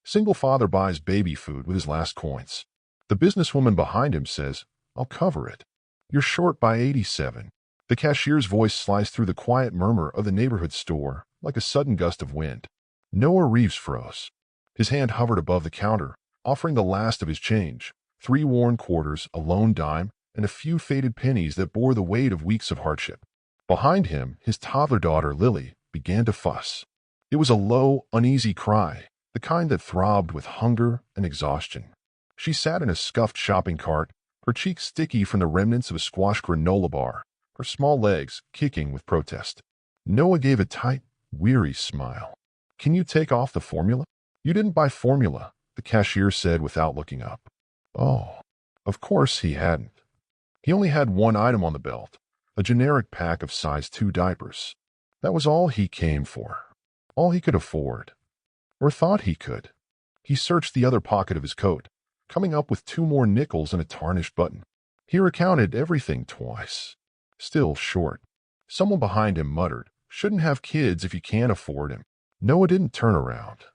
Single father buys baby food with his last coins. The businesswoman behind him says, "I'll cover it." "You're short by 87. The cashier's voice sliced through the quiet murmur of the neighborhood store like a sudden gust of wind. Noah Reeves froze. His hand hovered above the counter, offering the last of his change, 3 worn quarters, a lone dime, and a few faded pennies that bore the weight of weeks of hardship. Behind him, his toddler daughter, Lily, began to fuss. It was a low, uneasy cry, the kind that throbbed with hunger and exhaustion. She sat in a scuffed shopping cart, her cheeks sticky from the remnants of a squash granola bar, her small legs kicking with protest. Noah gave a tight, weary smile. "Can you take off the formula?" "You didn't buy formula," the cashier said without looking up. Oh, of course he hadn't. He only had one item on the belt, a generic pack of size 2 diapers. That was all he came for, all he could afford, or thought he could. He searched the other pocket of his coat, coming up with 2 more nickels and a tarnished button. He recounted everything twice. Still short. Someone behind him muttered, "Shouldn't have kids if you can't afford him." Noah didn't turn around.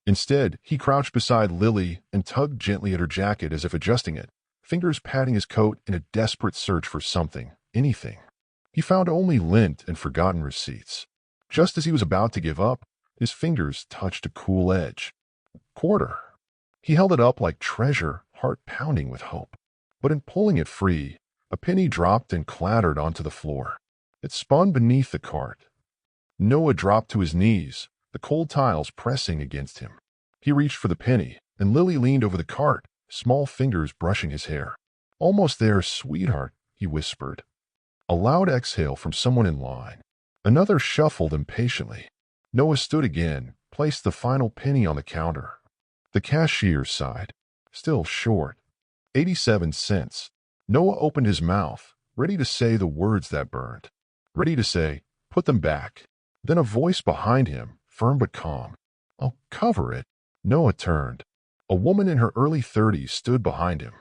Instead, he crouched beside Lily and tugged gently at her jacket as if adjusting it, fingers patting his coat in a desperate search for something, anything. He found only lint and forgotten receipts. Just as he was about to give up, his fingers touched a cool edge. Quarter. He held it up like treasure, heart pounding with hope. But in pulling it free, a penny dropped and clattered onto the floor. It spun beneath the cart. Noah dropped to his knees, the cold tiles pressing against him. He reached for the penny, and Lily leaned over the cart, small fingers brushing his hair. "Almost there, sweetheart," he whispered. A loud exhale from someone in line. Another shuffled impatiently. Noah stood again, placed the final penny on the counter. The cashier sighed. Still short. 87 cents. Noah opened his mouth, ready to say the words that burned. Ready to say, "Put them back." Then a voice behind him, firm but calm. "I'll cover it." Noah turned. A woman in her early 30s stood behind him.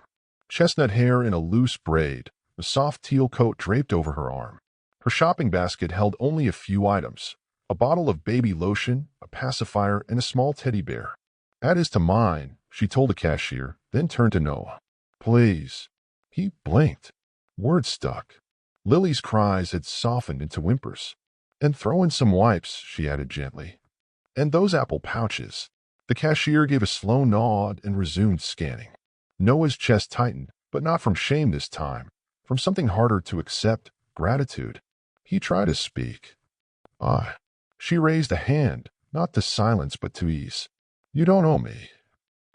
Chestnut hair in a loose braid, a soft teal coat draped over her arm. Her shopping basket held only a few items: a bottle of baby lotion, a pacifier, and a small teddy bear. "Add his to mine," she told the cashier, then turned to Noah. "Please." He blinked. Words stuck. Lily's cries had softened into whimpers. "And throw in some wipes," she added gently. "And those apple pouches." The cashier gave a slow nod and resumed scanning. Noah's chest tightened, but not from shame this time, from something harder to accept, gratitude. He tried to speak. "I." She raised a hand, not to silence but to ease. "You don't owe me."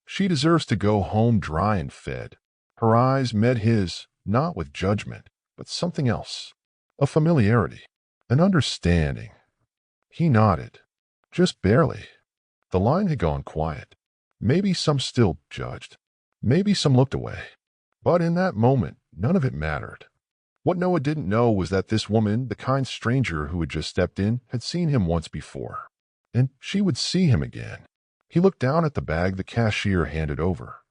She deserves to go home dry and fed. Her eyes met his, not with judgment, but something else. A familiarity. An understanding. He nodded. Just barely. The line had gone quiet. Maybe some still judged. Maybe some looked away. But in that moment, none of it mattered. What Noah didn't know was that this woman, the kind stranger who had just stepped in, had seen him once before. And she would see him again. He looked down at the bag the cashier handed over.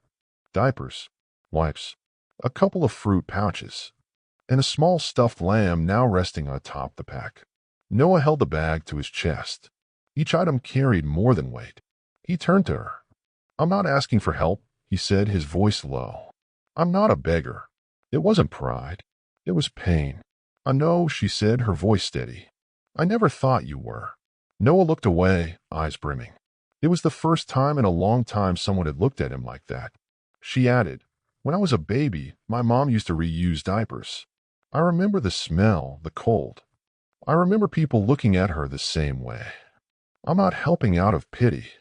Diapers, wipes, a couple of fruit pouches, and a small stuffed lamb now resting atop the pack. Noah held the bag to his chest. Each item carried more than weight. He turned to her. "I'm not asking for help," he said, his voice low. "I'm not a beggar." It wasn't pride. It was pain. "I know," she said, her voice steady. "I never thought you were." Noah looked away, eyes brimming. It was the first time in a long time someone had looked at him like that. She added, "When I was a baby, my mom used to reuse diapers. I remember the smell, the cold. I remember people looking at her the same way. I'm not helping out of pity.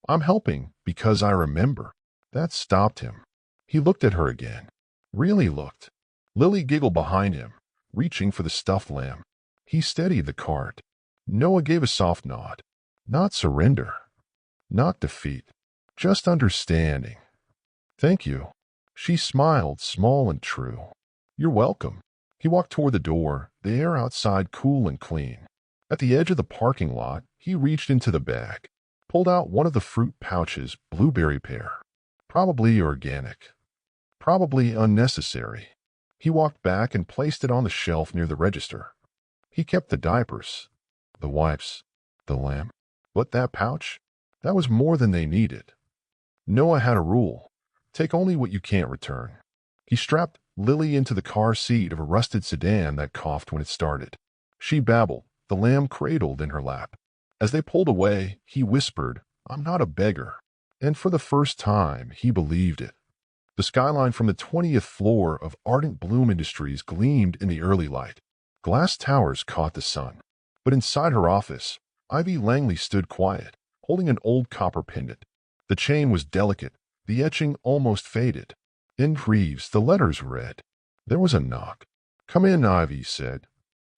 I'm helping because I remember." That stopped him. He looked at her again. Really looked. Lily giggled behind him, reaching for the stuffed lamb. He steadied the cart. Noah gave a soft nod. Not surrender. Not defeat. Just understanding. "Thank you." She smiled, small and true. "You're welcome." He walked toward the door, the air outside cool and clean. At the edge of the parking lot, he reached into the bag, pulled out one of the fruit pouches, blueberry pear. Probably organic. Probably unnecessary. He walked back and placed it on the shelf near the register. He kept the diapers, the wipes, the lamb. But that pouch? That was more than they needed. Noah had a rule. Take only what you can't return. He strapped Lily into the car seat of a rusted sedan that coughed when it started. She babbled, the lamb cradled in her lap. As they pulled away, he whispered, "I'm not a beggar." And for the first time, he believed it. The skyline from the 20th floor of Ardent Bloom Industries gleamed in the early light. Glass towers caught the sun. But inside her office, Ivy Langley stood quiet, holding an old copper pendant. The chain was delicate, the etching almost faded. In Reeves, the letters read. There was a knock. "Come in," Ivy said.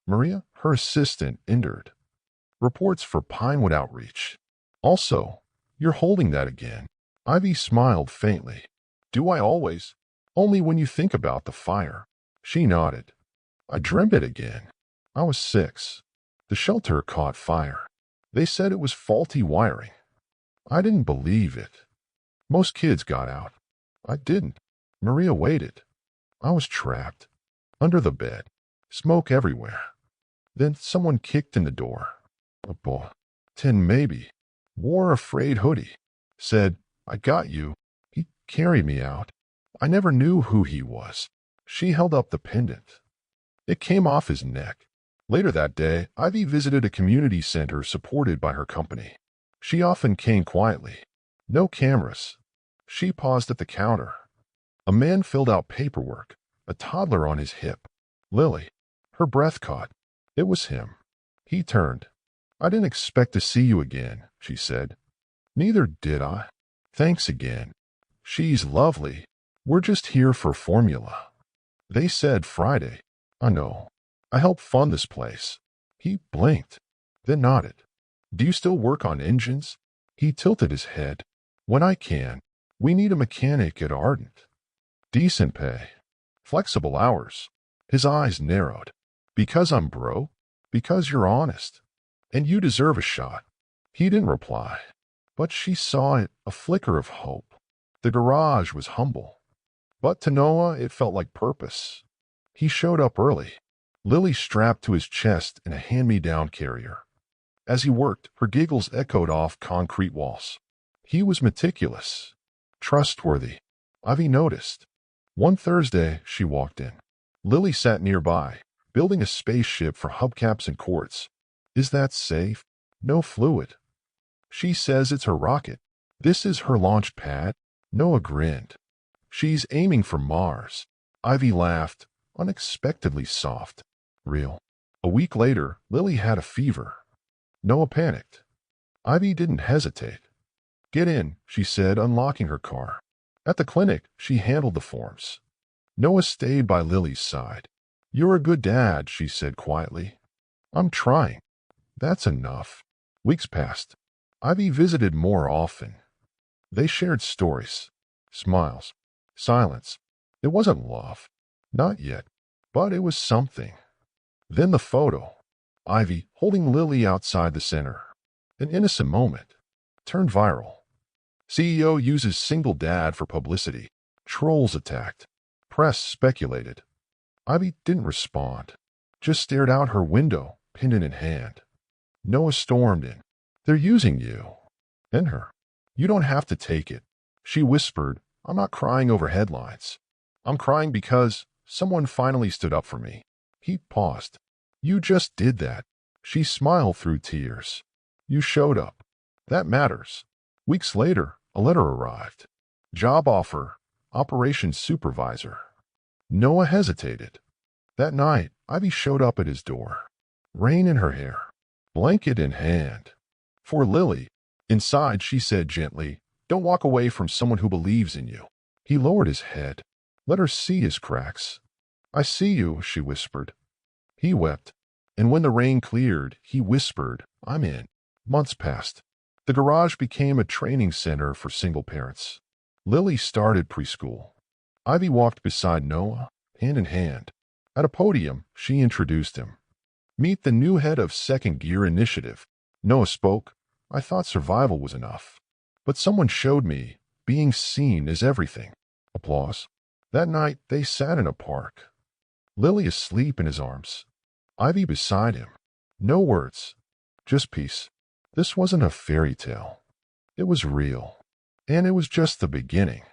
Maria, her assistant, entered. "Reports for Pinewood Outreach." "Also, you're holding that again." Ivy smiled faintly. "Do I always?" "Only when you think about the fire." She nodded. "I dreamt it again. I was 6. The shelter caught fire. They said it was faulty wiring. I didn't believe it. Most kids got out. I didn't. Maria waited. I was trapped. Under the bed. Smoke everywhere. Then someone kicked in the door. A boy. 10 maybe. Wore a frayed hoodie. Said, 'I got you.' He carried me out. I never knew who he was." She held up the pendant. It came off his neck. Later that day, Ivy visited a community center supported by her company. She often came quietly. No cameras. She paused at the counter. A man filled out paperwork, a toddler on his hip. Lily. Her breath caught. It was him. He turned. "I didn't expect to see you again," she said. "Neither did I. Thanks again. She's lovely. We're just here for formula." They said Friday. "I know. I helped fund this place." He blinked, then nodded. "Do you still work on engines?" He tilted his head. "When I can. We need a mechanic at Ardent. Decent pay. Flexible hours." His eyes narrowed. "Because I'm broke? Because you're honest. And you deserve a shot." He didn't reply. But she saw it, a flicker of hope. The garage was humble. But to Noah, it felt like purpose. He showed up early. Lily strapped to his chest in a hand-me-down carrier. As he worked, her giggles echoed off concrete walls. He was meticulous. Trustworthy. Ivy noticed. One Thursday, she walked in. Lily sat nearby, building a spaceship for hubcaps and quartz. "Is that safe?" "No fluid." "She says it's her rocket." "This is her launch pad." Noah grinned. "She's aiming for Mars." Ivy laughed, unexpectedly soft. Real. A week later, Lily had a fever. Noah panicked. Ivy didn't hesitate. "Get in," she said, unlocking her car. At the clinic, she handled the forms. Noah stayed by Lily's side. "You're a good dad," she said quietly. "I'm trying." "That's enough." Weeks passed. Ivy visited more often. They shared stories, smiles, silence. It wasn't love. Not yet. But it was something. Then the photo. Ivy holding Lily outside the center. An innocent moment. Turned viral. CEO uses single dad for publicity. Trolls attacked. Press speculated. Ivy didn't respond. Just stared out her window, pendant in hand. Noah stormed in. "They're using you." And her. "You don't have to take it." She whispered, "I'm not crying over headlines. I'm crying because someone finally stood up for me." He paused. "You just did that." She smiled through tears. "You showed up. That matters." Weeks later, a letter arrived. Job offer, operations supervisor. Noah hesitated. That night, Ivy showed up at his door. Rain in her hair. Blanket in hand. For Lily. Inside, she said gently, "Don't walk away from someone who believes in you." He lowered his head. Let her see his cracks. "I see you," she whispered. He wept. And when the rain cleared, he whispered, "I'm in." Months passed. The garage became a training center for single parents. Lily started preschool. Ivy walked beside Noah, hand in hand. At a podium, she introduced him. "Meet the new head of Second Gear Initiative." Noah spoke. "I thought survival was enough. But someone showed me being seen is everything." Applause. That night, they sat in a park. Lily asleep in his arms. Ivy beside him. No words. Just peace. This wasn't a fairy tale. It was real. And it was just the beginning.